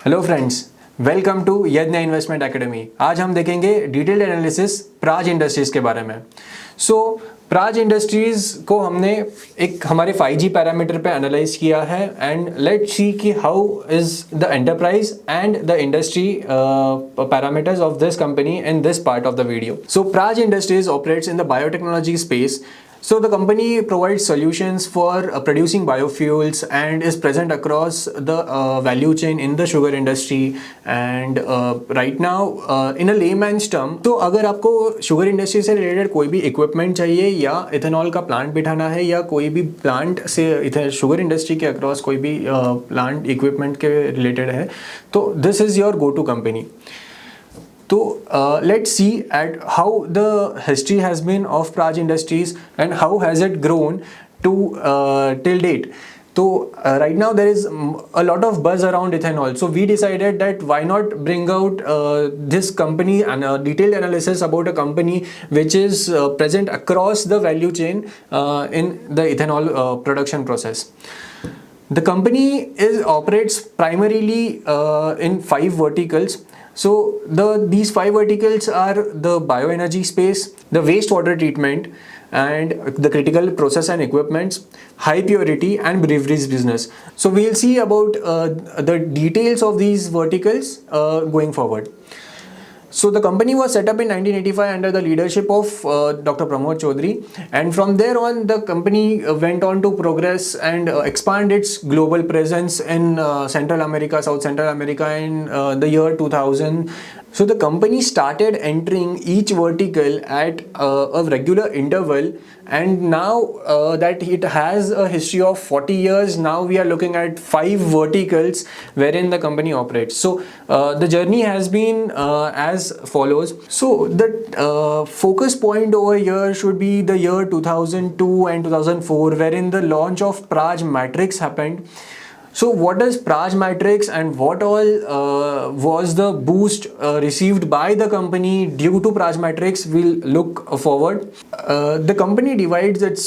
Hello friends, welcome to यज्ञ investment academy. आज हम देखेंगे डिटेल्ड एनालिसिस प्राज इंडस्ट्रीज के बारे में। प्राज इंडस्ट्रीज को हमने एक हमारे 5G पैरामीटर पे एनालाइज किया है एंड लेट्स सी कि how is the enterprise and the industry parameters of this company in this part of the video. So Praj industries operates in the biotechnology space. So the company provides solutions for producing biofuels and is present across the value chain in the sugar industry. And right now in a layman's term, तो अगर आपको sugar industry से related कोई भी equipment चाहिए या ethanol का plant बिठाना है या कोई भी प्लांट से शुगर इंडस्ट्री के अक्रॉस कोई भी प्लांट इक्विपमेंट के रिलेटेड है, तो this is your go to company. So let's see at how the history has been of Praj Industries and how has it grown to till date. So right now there is a lot of buzz around ethanol. So we decided that why not bring out this company and a detailed analysis about a company which is present across the value chain in the ethanol production process. The company operates primarily in 5 verticals. So these 5 verticals are the bioenergy space, the wastewater treatment, and the critical process and equipments, high purity, and breweries business. So we'll see about the details of these verticals going forward. So the company was set up in 1985 under the leadership of Dr. Pramod Chaudhary, and from there on the company went on to progress and expand its global presence in Central America, South Central America in the year 2000. So the company started entering each vertical at a regular interval, and now that it has a history of 40 years, now we are looking at 5 verticals wherein the company operates. So the journey has been as follows. So the focus point over here should be the year 2002 and 2004, wherein the launch of Praj Matrix happened. So what is Praj Matrix and what all was the boost received by the company due to Praj Matrix? We'll look forward. The company divides its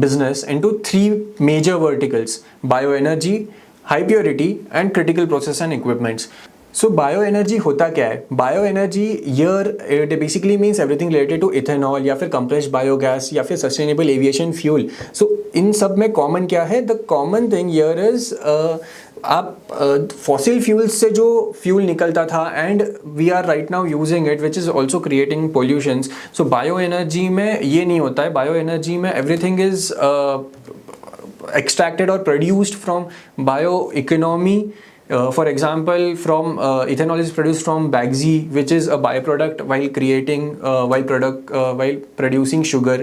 business into 3 major verticals: bioenergy, high purity, and critical process and equipments. So bioenergy होता क्या है? Bioenergy here it basically means everything related to ethanol या फिर compressed biogas या फिर sustainable aviation fuel. So इन सब में common क्या है? The common thing here is आप fossil fuels से जो fuel निकलता था and we are right now using it, which is also creating pollutions. So bioenergy में ये नहीं होता है. Bioenergy में everything is extracted or produced from bioeconomy. For example, from ethanol is produced from Bagzi, which is a byproduct while producing sugar.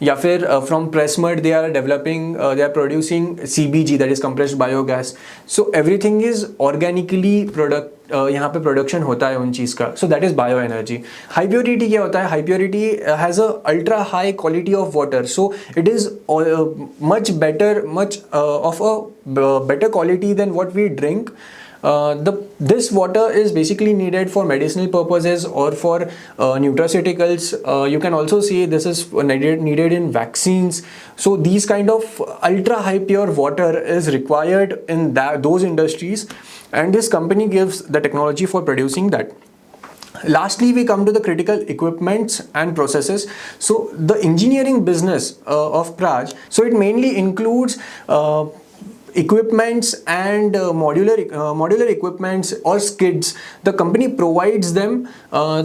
या फिर from press mud they are producing CBG, that is compressed biogas. So everything is organically यहाँ पे production होता है उन चीज़ का. So that is bioenergy. High purity क्या होता है? High purity has a ultra high quality of water. So it is much of a better quality than what we drink. This water is basically needed for medicinal purposes or for nutraceuticals. You can also see this is needed in vaccines. So these kind of ultra high pure water is required in those industries, and this company gives the technology for producing that. Lastly, we come to the critical equipments and processes. So the engineering business of Praj, so it mainly includes equipments and modular equipments or skids. The company provides them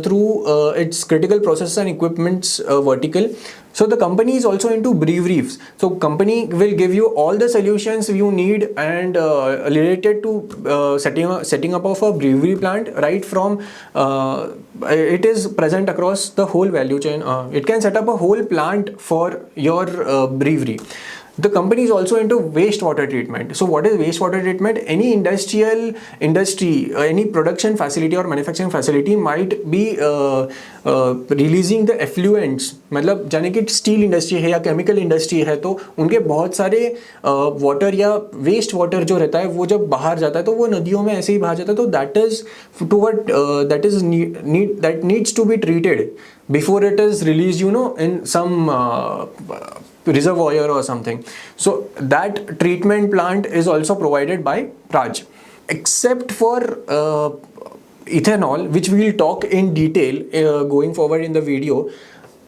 through its critical process and equipments vertical. So the company is also into breweries. So company will give you all the solutions you need and related to setting up of a brewery plant, right from it is present across the whole value chain. It can set up a whole plant for your brewery. The company is also into wastewater treatment. So what is wastewater treatment? Any industry, any production facility or manufacturing facility might be releasing the effluents. मतलब जाने कि steel industry है या chemical industry है, तो उनके बहुत सारे वाटर या वेस्ट वाटर जो रहता है वो जब बाहर जाता है तो वो नदियों में ऐसे ही बाहर जाता है. तो that needs to be treated before it is released, in some reservoir or something. So that treatment plant is also provided by Praj. except for ethanol, which we will talk in detail going forward in the video.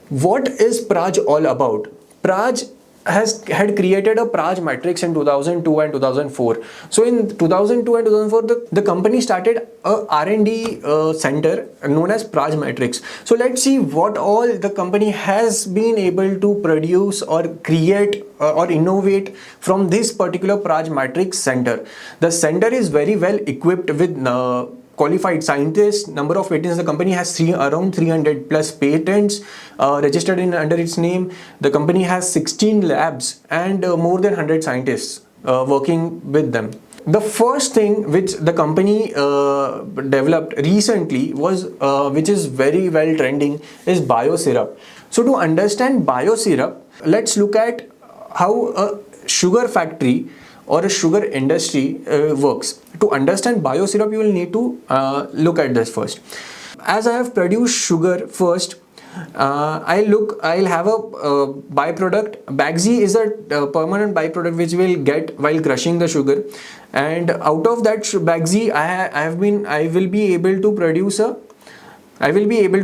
What is Praj all about? Praj had created a Praj matrix in 2002 and 2004. So in 2002 and 2004, the company started a R&D center known as Praj matrix. So let's see what all the company has been able to produce or create or innovate from this particular Praj matrix center. The center is very well equipped with qualified scientists. Number of patents, the company has around 300 plus patents registered under its name. The company has 16 labs and more than 100 scientists working with them. The first thing which the company developed recently was, which is very well trending, is biosyrup. So to understand biosyrup, let's look at how a sugar factory or a sugar industry works. To understand biosyrup, you will need to look at this first. As I have produced sugar first, I'll have a byproduct. Bagasse is a permanent byproduct which we'll get while crushing the sugar, and out of that bagasse, I will be able to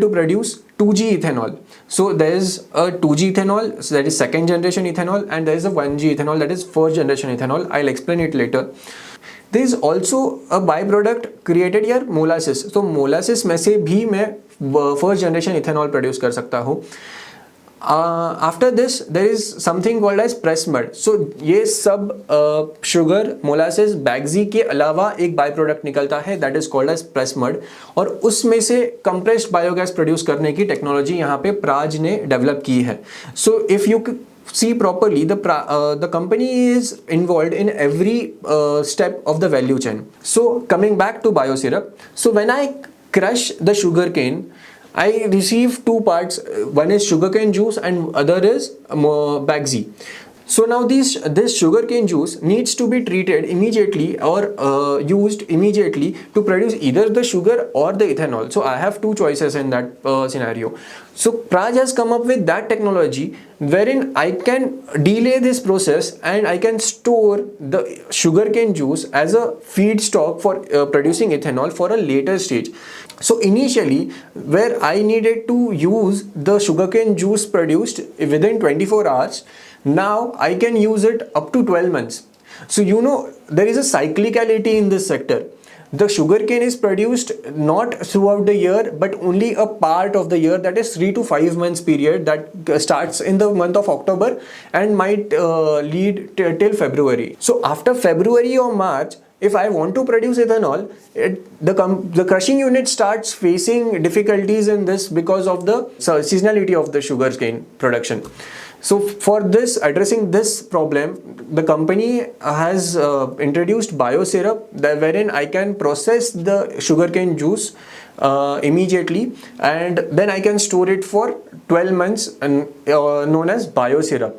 produce 2G ethanol. So there is a 2G ethanol, so that is second generation ethanol, and there is a 1G ethanol, that is first generation ethanol. I'll explain it later. There is also a byproduct created here, molasses. So molasses में से भी मैं first generation ethanol produce कर सकता हूँ. After this, there is something called as press mud. So ये सब sugar, molasses, bagasse के अलावा एक बाय प्रोडक्ट निकलता है, that is called as press mud, और उसमें से compressed biogas produce करने की टेक्नोलॉजी यहाँ पे प्राज ने डेवलप की है. So if you see properly, the company is involved in every step of the value chain. So coming back to biosyrup, so when I crush the sugar cane, I receive two parts. One is sugarcane juice and other is bagasse. So now this sugarcane juice needs to be treated immediately or used immediately to produce either the sugar or the ethanol. So I have two choices in that scenario. So Praj has come up with that technology wherein I can delay this process and I can store the sugarcane juice as a feedstock for producing ethanol for a later stage. So initially, where I needed to use the sugarcane juice produced within 24 hours, now I can use it up to 12 months. So you know, there is a cyclicality in this sector. The sugarcane is produced not throughout the year, but only a part of the year, that is 3 to 5 months period, that starts in the month of October and might lead till February. So after February or March, if I want to produce ethanol, the crushing unit starts facing difficulties in this because of the seasonality of the sugarcane production. So for this, addressing this problem, the company has introduced biosyrup, wherein I can process the sugarcane juice immediately, and then I can store it for 12 months, and known as biosyrup.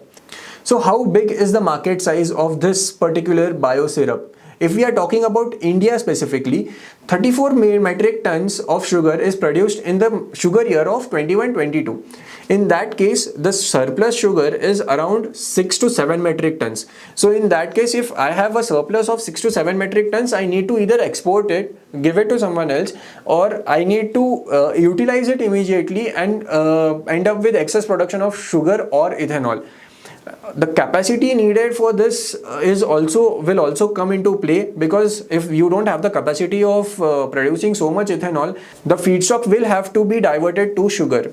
So how big is the market size of this particular biosyrup? If we are talking about India specifically, 34 metric tons of sugar is produced in the sugar year of 21-22. In that case, the surplus sugar is around 6 to 7 metric tons. So in that case, if I have a surplus of 6 to 7 metric tons, I need to either export it, give it to someone else, or I need to utilize it immediately and end up with excess production of sugar or ethanol. The capacity needed for this will also come into play, because if you don't have the capacity of producing so much ethanol, the feedstock will have to be diverted to sugar.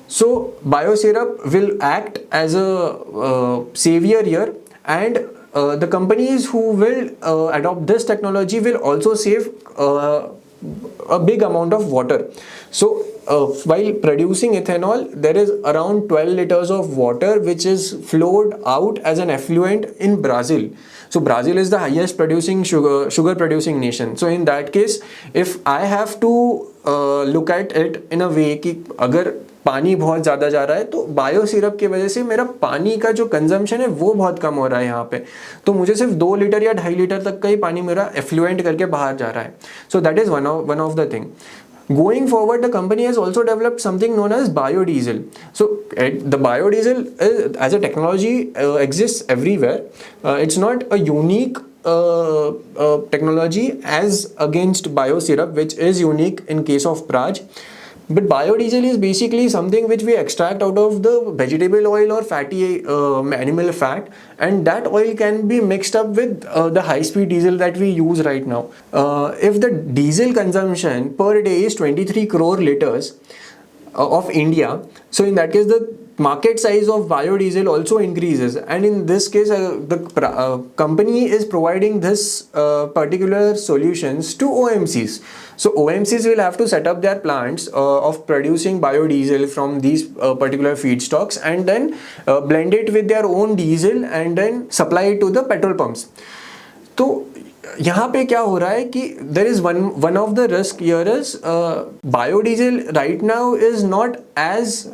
So biosyrup will act as a savior here, and the companies who will adopt this technology will also save a big amount of water. So while producing ethanol, there is around 12 liters of water which is flowed out as an effluent in Brazil. So Brazil is the highest producing sugar producing nation. So in that case, if I have to look at it in a way कि अगर पानी बहुत ज़्यादा जा रहा है, तो bio syrup की वजह से मेरा पानी का जो कंजम्पशन है वो बहुत कम हो रहा है यहाँ पे, तो मुझे सिर्फ 2 लीटर या 2.5 लीटर तक का ही पानी मेरा एफ्लुएंट करके बाहर जा रहा है. So that is one of the thing. Going forward, the company has also developed something known as biodiesel. So the biodiesel as a technology exists everywhere. It's not a unique technology as against biosyrup, which is unique in case of Praj. But biodiesel is basically something which we extract out of the vegetable oil or fatty animal fat, and that oil can be mixed up with the high-speed diesel that we use right now. If the diesel consumption per day is 23 crore liters of India, so in that case the market size of biodiesel also increases, and in this case the company is providing this particular solutions to OMCs. So OMCs will have to set up their plants of producing biodiesel from these particular feedstocks, and then blend it with their own diesel and then supply it to the petrol pumps. तो यहाँ पे क्या हो रहा है कि there is one of the risk here is biodiesel right now is not as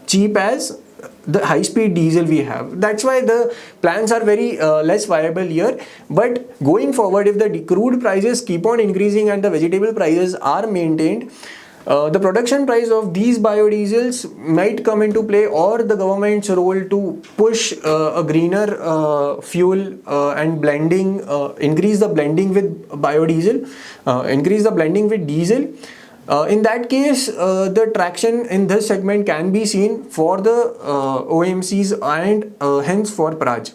cheap as the high speed diesel we have. That's why the plants are very less viable here. But going forward, if the crude prices keep on increasing and the vegetable prices are maintained, the production price of these biodiesels might come into play, or the government's role to push a greener fuel and blending, increase the blending with biodiesel, increase the blending with diesel. In that case, the traction in this segment can be seen for the OMCs and hence for Praj.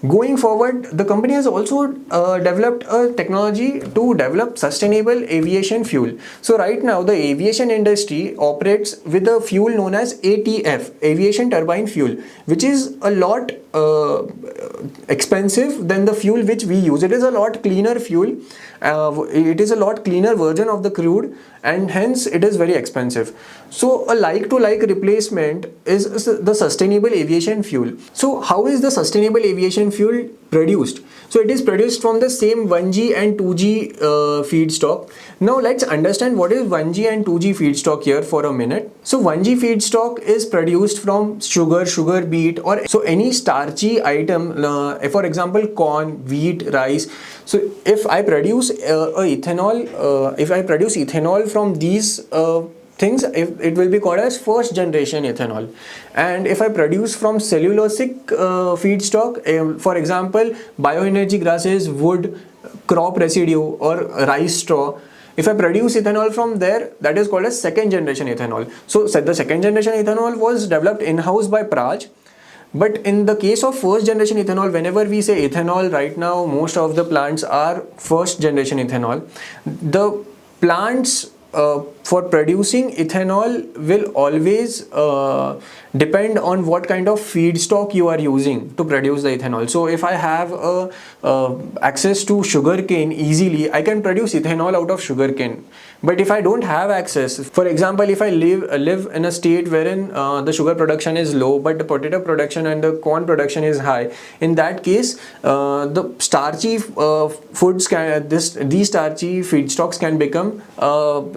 Going forward, the company has also developed a technology to develop sustainable aviation fuel. So right now the aviation industry operates with a fuel known as ATF, aviation turbine fuel, which is a lot expensive than the fuel which we use. It is a lot cleaner fuel. It is a lot cleaner version of the crude, and hence it is very expensive. So a like-to-like replacement is the sustainable aviation fuel. So how is the sustainable aviation fuel produced? So it is produced from the same 1G and 2G feedstock. Now let's understand what is 1G and 2G feedstock here for a minute. So 1G feedstock is produced from sugar beet, or so any starchy item, for example corn, wheat, rice. So if I produce ethanol from these things, it will be called as first generation ethanol. And if I produce from cellulosic feedstock, for example bioenergy grasses, wood, crop residue or rice straw, if I produce ethanol from there, that is called as second generation ethanol. So the second generation ethanol was developed in-house by Praj. But in the case of first generation ethanol, whenever we say ethanol right now, most of the plants are first generation ethanol. The plants for producing ethanol will always depend on what kind of feedstock you are using to produce the ethanol. So if I have access to sugarcane easily, I can produce ethanol out of sugarcane. But if I don't have access, for example, if I live in a state wherein the sugar production is low but the potato production and the corn production is high, in that case the starchy foods these starchy feedstocks can become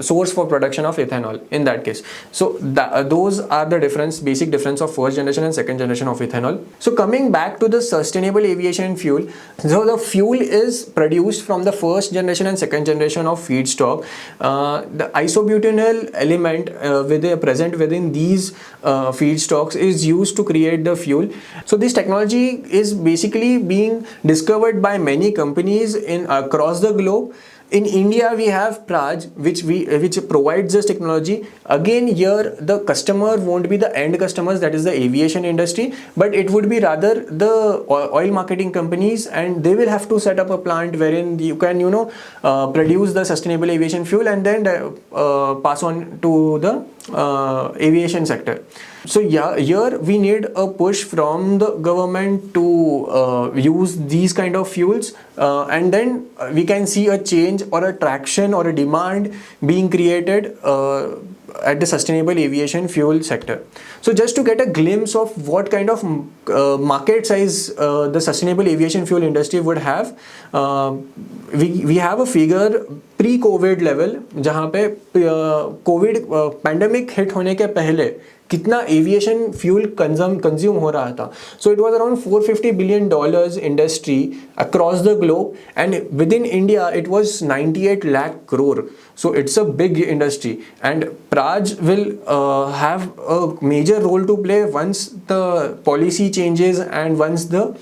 source for production of ethanol in that case. So those are the basic difference of first generation and second generation of ethanol. So coming back to the sustainable aviation fuel, so the fuel is produced from the first generation and second generation of feedstock. The isobutanol element present within these feedstocks is used to create the fuel. So this technology is basically being discovered by many companies across the globe. In India, we have Praj, which provides this technology. Again, here the customer won't be the end customers, that is the aviation industry, but it would be rather the oil marketing companies, and they will have to set up a plant wherein you can, produce the sustainable aviation fuel and then pass on to the aviation sector. So yeah, here we need a push from the government to use these kind of fuels, and then we can see a change or a traction or a demand being created at the sustainable aviation fuel sector. So just to get a glimpse of what kind of market size the sustainable aviation fuel industry would have, we have a figure pre-COVID level, जहाँ पे COVID pandemic hit होने के पहले कितना aviation fuel consume हो रहा था. So it was around $450 billion industry across the globe, and with in India it was 98 lakh crore. So it's a big industry, and Praj will have a major role to play once the policy changes and once the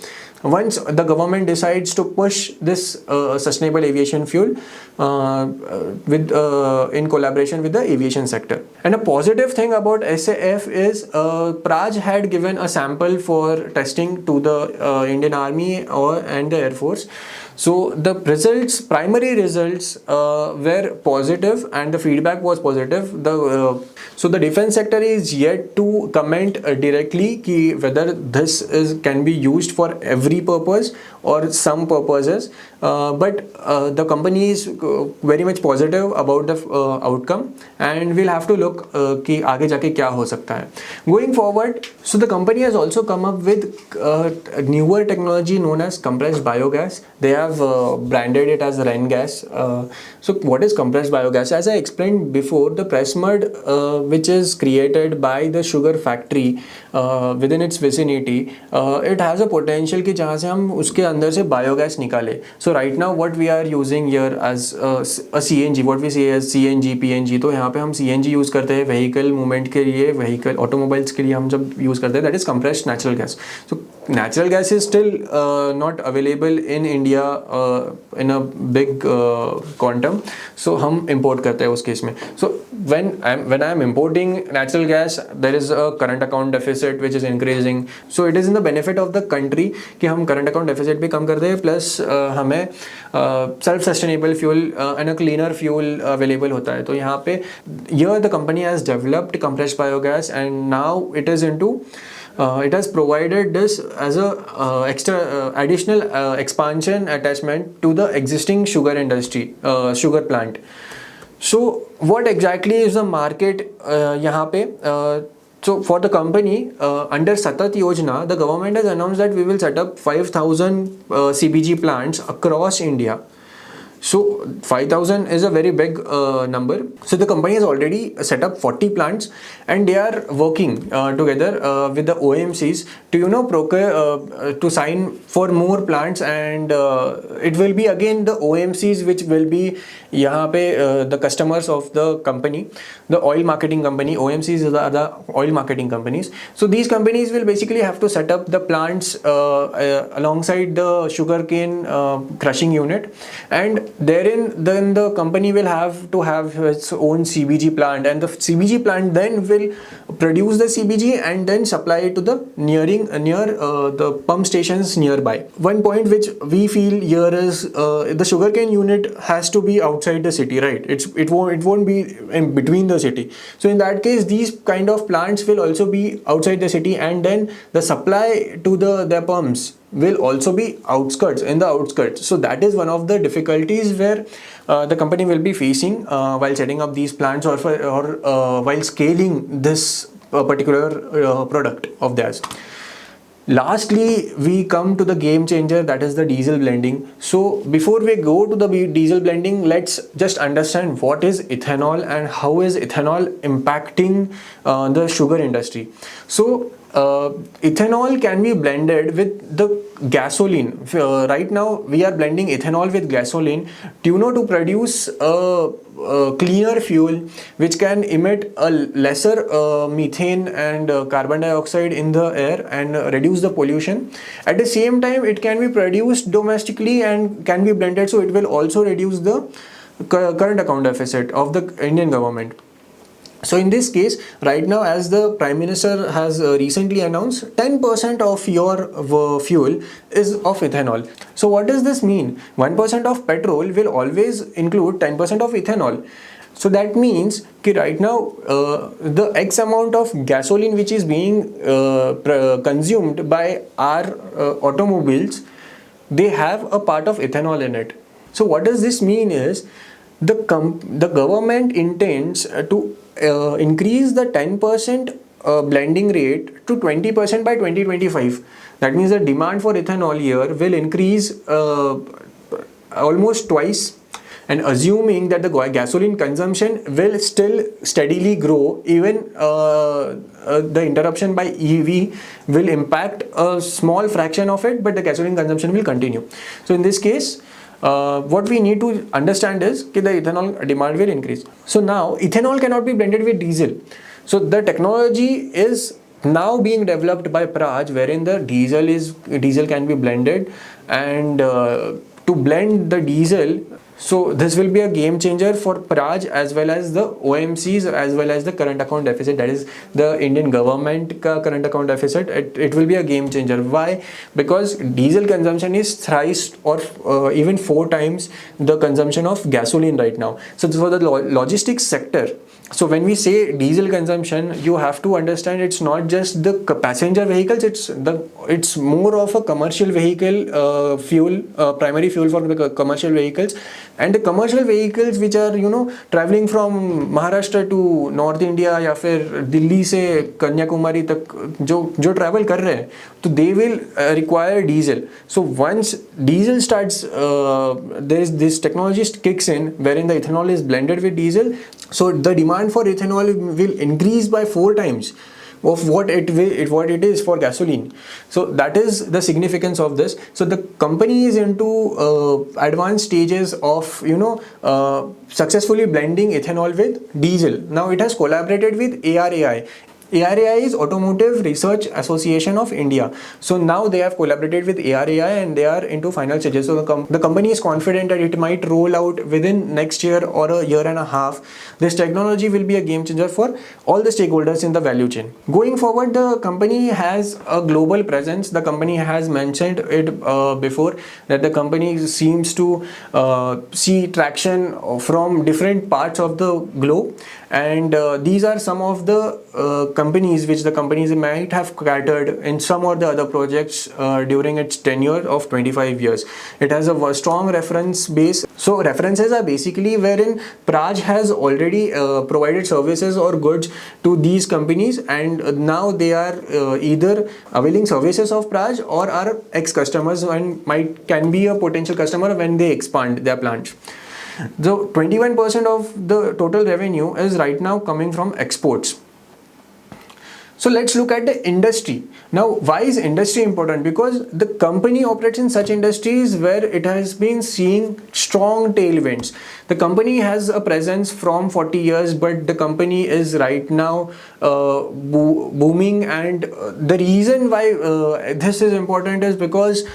once the government decides to push this sustainable aviation fuel with in collaboration with the aviation sector. And a positive thing about SAF is Praj had given a sample for testing to the Indian Army and the Air Force. So the results, primary results were positive and the feedback was positive. So the defense sector is yet to comment directly ki whether this can be used for every purpose or some purposes, but the company is very much positive about the outcome, and we'll have to look कि आगे जाके क्या हो सकता है. Going forward, so the company has also come up with newer technology known as compressed biogas. They have branded it as REN gas. So what is compressed biogas? As I explained before, the press mud which is created by the sugar factory within its vicinity, it has a potential कि जहाँ से हम उसके अंदर से biogas निकाले. So right now what we are using here as a CNG, what we say as CNG, PNG, तो यहाँ पे हम CNG यूज़ करते हैं vehicle movement के लिए, vehicle automobiles के लिए हम जब यूज़ करते हैं, that is compressed natural gas. So natural gas is still not available in India in a big quantum, so हम import करते हैं उस केस में. So when I am importing natural gas, there is a current account deficit which is increasing. So it is in the benefit of the country कि हम current account deficit भी कम कर दें, plus हमें self sustainable fuel and a cleaner fuel available होता है. तो यहाँ पे here the company has developed compressed biogas, and now it is into it has provided this as a additional expansion attachment to the existing sugar industry, sugar plant. So what exactly is the market यहाँ पे? So for the company under Satat Yojana, the government has announced that we will set up 5,000 CBG plants across India. So 5,000 is a very big number. So the company has already set up 40 plants, and they are working together with the OMCs to procure to sign for more plants, and it will be again the OMCs which will be यहाँ पे the customers of the company, the oil marketing company. OMCs are the oil marketing companies. So these companies will basically have to set up the plants alongside the sugarcane crushing unit, and therein then the company will have to have its own CBG plant, and the CBG plant then will produce the CBG and then supply it to the near the pump stations nearby. One point which we feel here is the sugarcane unit has to be outside the city, right? It won't be in between the city. So in that case, these kind of plants will also be outside the city, and then the supply to their pumps will also be in the outskirts. So that is one of the difficulties where the company will be facing while setting up these plants or while scaling this particular product of theirs. Lastly, we come to the game changer, that is the diesel blending. So before we go to the diesel blending, let's just understand what is ethanol and how is ethanol impacting the sugar industry. So ethanol can be blended with the gasoline. Right now we are blending ethanol with gasoline to produce a cleaner fuel which can emit a lesser methane and carbon dioxide in the air and reduce the pollution. At the same time, it can be produced domestically and can be blended, so it will also reduce the current account deficit of the Indian government. So in this case, right now, as the Prime Minister has recently announced, 10% of your fuel is of ethanol. So what does this mean? 1% of petrol will always include 10% of ethanol. So that means that right now the X amount of gasoline which is being consumed by our automobiles, they have a part of ethanol in it. So what does this mean is the government intends to increase the 10% blending rate to 20% by 2025. That means the demand for ethanol here will increase almost twice, and assuming that the gasoline consumption will still steadily grow, even the interruption by EV will impact a small fraction of it, but the gasoline consumption will continue. So in this case, what we need to understand is that the ethanol demand will increase. So now ethanol cannot be blended with diesel. So the technology is now being developed by Praj, wherein the diesel can be blended, and to blend the diesel. So this will be a game changer for Praj as well as the OMCs as well as the current account deficit, that is the Indian government ka current account deficit. It will be a game changer. Why? Because diesel consumption is thrice or even 4 times the consumption of gasoline right now. So for the logistics sector, so when we say diesel consumption, you have to understand it's not just the passenger vehicles, it's more of a commercial vehicle fuel, primary fuel for the commercial vehicles. And the commercial vehicles which are traveling from Maharashtra to North India या फिर दिल्ली से कन्याकुमारी तक जो travel कर रहे हैं, तो they will require diesel. So once diesel starts, this technology kicks in wherein the ethanol is blended with diesel. So the demand for ethanol will increase by 4 times of what it is for gasoline. So that is the significance of this. So the company is into advanced stages of successfully blending ethanol with diesel. Now it has collaborated with ARAI. ARAI is Automotive Research Association of India. So now they have collaborated with ARAI and they are into final stages. So the company is confident that it might roll out within next year or a year and a half. This technology will be a game changer for all the stakeholders in the value chain. Going forward, the company has a global presence. The company has mentioned it before that the company seems to see traction from different parts of the globe. And these are some of the companies which the companies might have catered in some or the other projects during its tenure of 25 years. It has a strong reference base. So references are basically wherein Praj has already provided services or goods to these companies, and now they are either availing services of Praj or are ex-customers and can be a potential customer when they expand their plants. So 21% of the total revenue is right now coming from exports. So let's look at the industry. Now, why is industry important? Because the company operates in such industries where it has been seeing strong tailwinds. The company has a presence from 40 years, but the company is right now booming. And the reason why this is important is because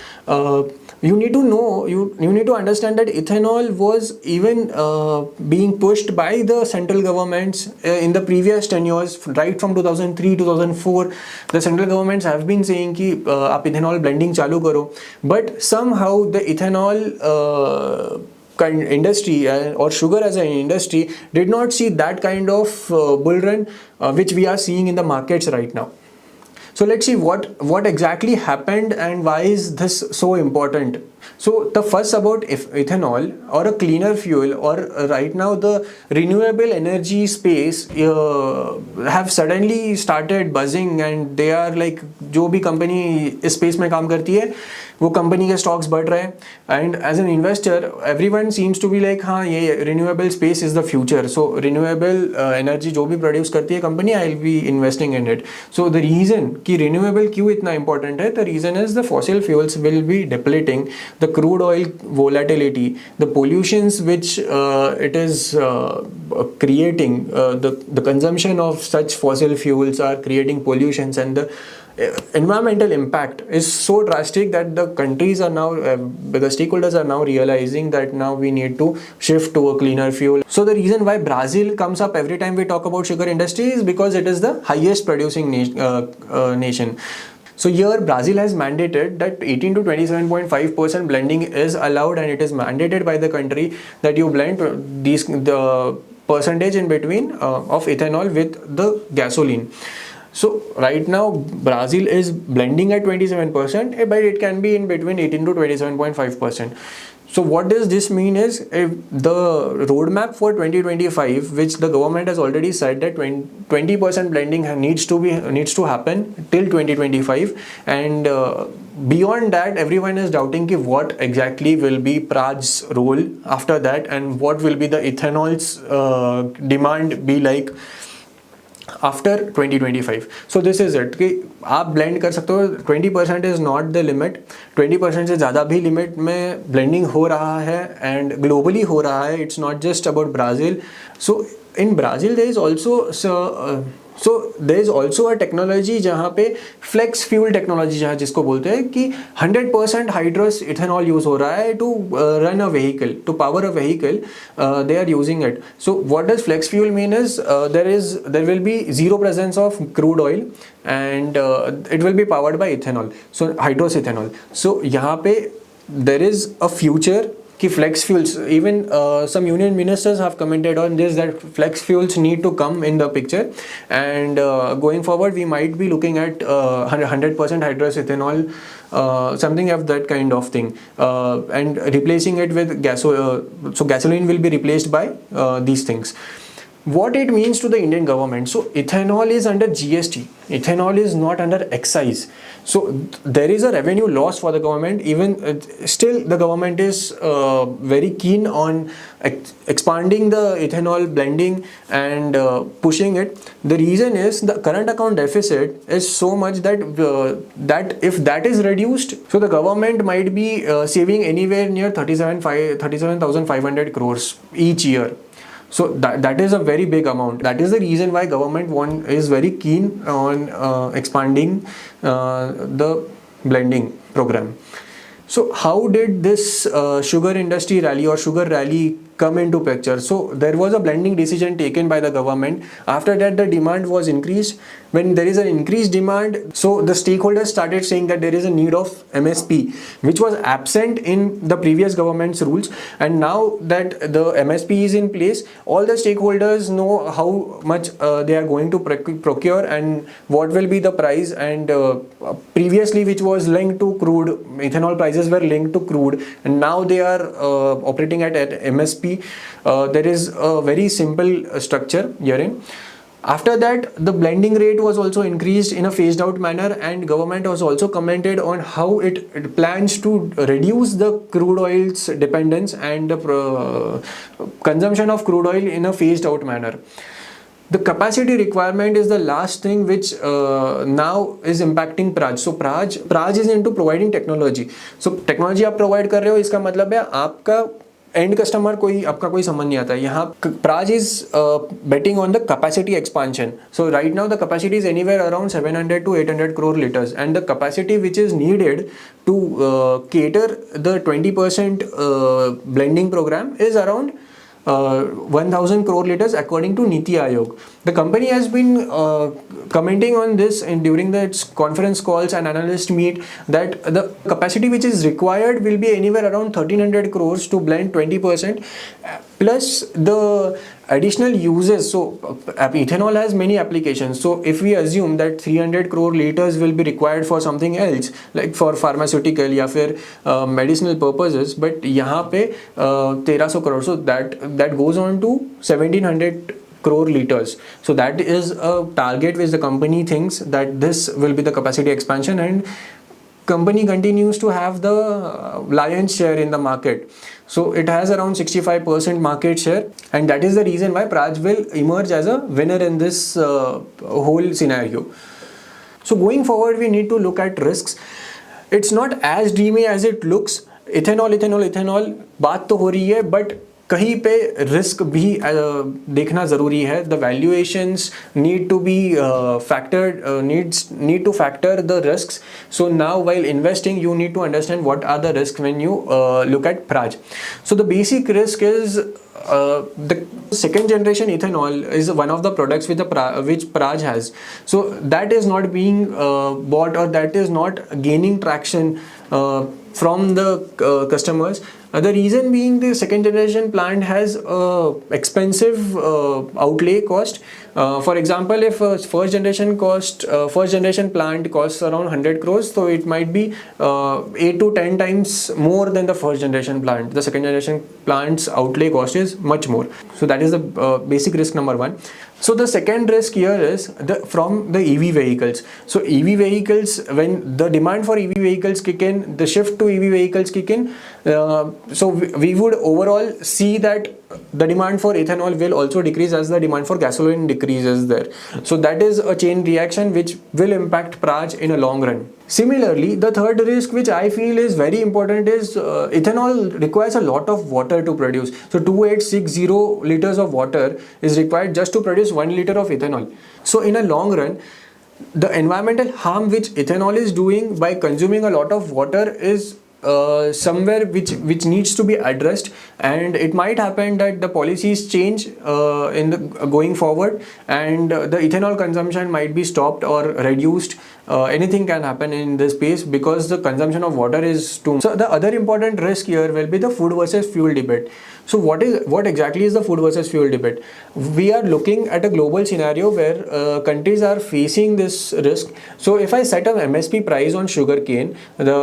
you need to know, you need to understand that ethanol was even being pushed by the central governments in the previous tenures, right from 2003, 2004. The central governments have been saying कि आप ethanol blending चालू करो, but somehow the ethanol industry or sugar as an industry did not see that kind of bull run which we are seeing in the markets right now. So let's see what exactly happened and why is this so important. So the first about ethanol or a cleaner fuel, or right now the renewable energy space have suddenly started buzzing, and they are like जो भी company इस space में काम करती है वो company के stocks बढ़ रहे हैं. And as an investor, everyone seems to be like हाँ ये renewable space is the future. So renewable energy जो भी produce करती है company, I'll be investing in it. So the reason कि renewable क्यों इतना important है, the reason is the fossil fuels will be depleting, the crude oil volatility, the pollutions which it is creating, the consumption of such fossil fuels are creating pollutions, and the environmental impact is so drastic that the countries are now, the stakeholders are now realizing that now we need to shift to a cleaner fuel. So the reason why Brazil comes up every time we talk about sugar industry is because it is the highest producing nation. So here Brazil has mandated that 18 to 27.5% blending is allowed, and it is mandated by the country that you blend the percentage in between of ethanol with the gasoline. So right now Brazil is blending at 27%, but it can be in between 18 to 27.5%. So what does this mean is, if the roadmap for 2025, which the government has already said that 20% blending needs to happen till 2025, and beyond that everyone is doubting ki what exactly will be Praj's role after that, and what will be the ethanol's demand be like after 2025. So this is it कि आप blend कर सकते हो. 20% is not the limit. 20% से ज़्यादा भी limit में blending हो रहा है, and globally हो रहा है. It's not just about Brazil. So in Brazil there is also so there is also a technology जहाँ पे फ्लेक्स फ्यूल टेक्नोलॉजी जहाँ जिसको बोलते हैं कि 100% हाइड्रोस इथेनॉल यूज हो रहा है to run a vehicle, to power a vehicle, they are using it. So what does flex fuel mean is there will be zero presence of crude oil and it will be powered by ethanol, so hydrous ethanol. So यहाँ पे there is a future कि flex fuels, even some union ministers have commented on this, that flex fuels need to come in the picture, and going forward we might be looking at 100% hydrous ethanol, something of that kind of thing, and replacing it with so gasoline will be replaced by these things. What it means to the Indian government? So ethanol is under GST, ethanol is not under excise, so there is a revenue loss for the government. Even still the government is very keen on expanding the ethanol blending and pushing it. The reason is the current account deficit is so much that that if that is reduced, so the government might be saving anywhere near 37,500 crores each year. So that is a very big amount. That is the reason why government is very keen on expanding the blending program. So how did this sugar industry rally or sugar rally come into picture? So there was a blending decision taken by the government. After that the demand was increased. When there is an increased demand, so the stakeholders started saying that there is a need of MSP, which was absent in the previous government's rules. And now that the MSP is in place, all the stakeholders know how much they are going to procure and what will be the price. And previously, which was linked to crude, ethanol prices were linked to crude, and now they are operating at MSP. There is a very simple structure herein. After that, the blending rate was also increased in a phased out manner, and government was also commented on how it plans to reduce the crude oil's dependence and the consumption of crude oil in a phased out manner. The capacity requirement is the last thing which now is impacting Praj. So Praj is into providing technology. So technology आप provide कर रहे हो, इसका मतलब है आपका and customer आपका कोई समझ नहीं आता. यहाँ Praj is betting on the capacity expansion. So right now the capacity is anywhere around 700 to 800 crore liters, and the capacity which is needed to cater the 20% blending program is around 1,000 crore liters according to Niti Aayog. The company has been commenting on this during its conference calls and analyst meet, that the capacity which is required will be anywhere around 1,300 crores to blend 20%, plus the additional uses. So ethanol has many applications. So if we assume that 300 crore liters will be required for something else, like for pharmaceutical या फिर medicinal purposes, but यहाँ पे 1,300 crore, so that goes on to 1,700 crore liters. So that is a target which the company thinks that this will be the capacity expansion, and company continues to have the lion's share in the market. So it has around 65% market share, and that is the reason why Praj will emerge as a winner in this whole scenario. So going forward, we need to look at risks. It's not as dreamy as it looks. Ethanol बात तो हो रही है, but कहीं पे risk भी देखना ज़रूरी है. The valuations need to be factored, need to factor the risks. So now while investing, you need to understand what are the risks when you look at Praj. So the basic risk is the second generation ethanol is one of the products which Praj has. So that is not being bought, or that is not gaining traction from the customers. The reason being, the second generation plant has expensive outlay cost. For example, if first generation plant costs around 100 crores, so it might be 8 to 10 times more than the first generation plant. The second generation plant's outlay cost is much more. So that is the basic risk number one. So the second risk here is from the EV vehicles. So EV vehicles, when the demand for EV vehicles kick in, the shift to EV vehicles kick in, So we would overall see that the demand for ethanol will also decrease as the demand for gasoline decreases there. So that is a chain reaction which will impact Praj in a long run. Similarly, the third risk which I feel is very important is ethanol requires a lot of water to produce. So 2860 liters of water is required just to produce 1 liter of ethanol. So in a long run, the environmental harm which ethanol is doing by consuming a lot of water is somewhere which needs to be addressed, and it might happen that the policies change in the going forward, and the ethanol consumption might be stopped or reduced. Anything can happen in this space because the consumption of water is too much. So the other important risk here will be the food versus fuel debate. So what exactly is the food versus fuel debate? We are looking at a global scenario where countries are facing this risk. So if I set an MSP price on sugarcane,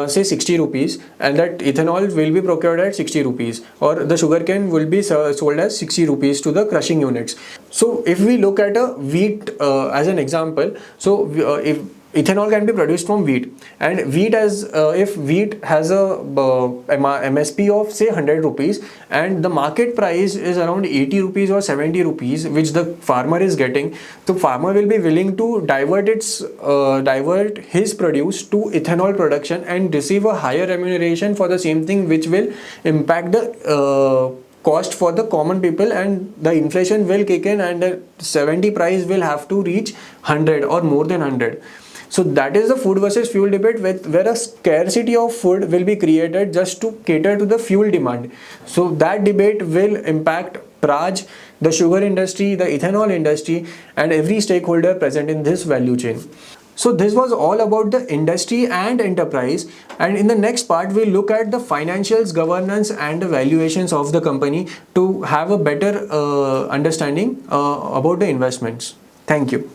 say 60 rupees, and that ethanol will be procured at 60 rupees, or the sugarcane will be sold as 60 rupees to the crushing units. So if we look at a wheat as an example, so if ethanol can be produced from wheat, and wheat has if wheat has a MSP of say 100 rupees, and the market price is around 80 rupees or 70 rupees which the farmer is getting, the farmer will be willing to divert his produce to ethanol production and receive a higher remuneration for the same thing, which will impact the cost for the common people, and the inflation will kick in, and the 70 price will have to reach 100 or more than 100. So that is the food versus fuel debate, where a scarcity of food will be created just to cater to the fuel demand. So that debate will impact Praj, the sugar industry, the ethanol industry, and every stakeholder present in this value chain. So this was all about the industry and enterprise, and in the next part we'll look at the financials, governance and the valuations of the company to have a better understanding about the investments. Thank you.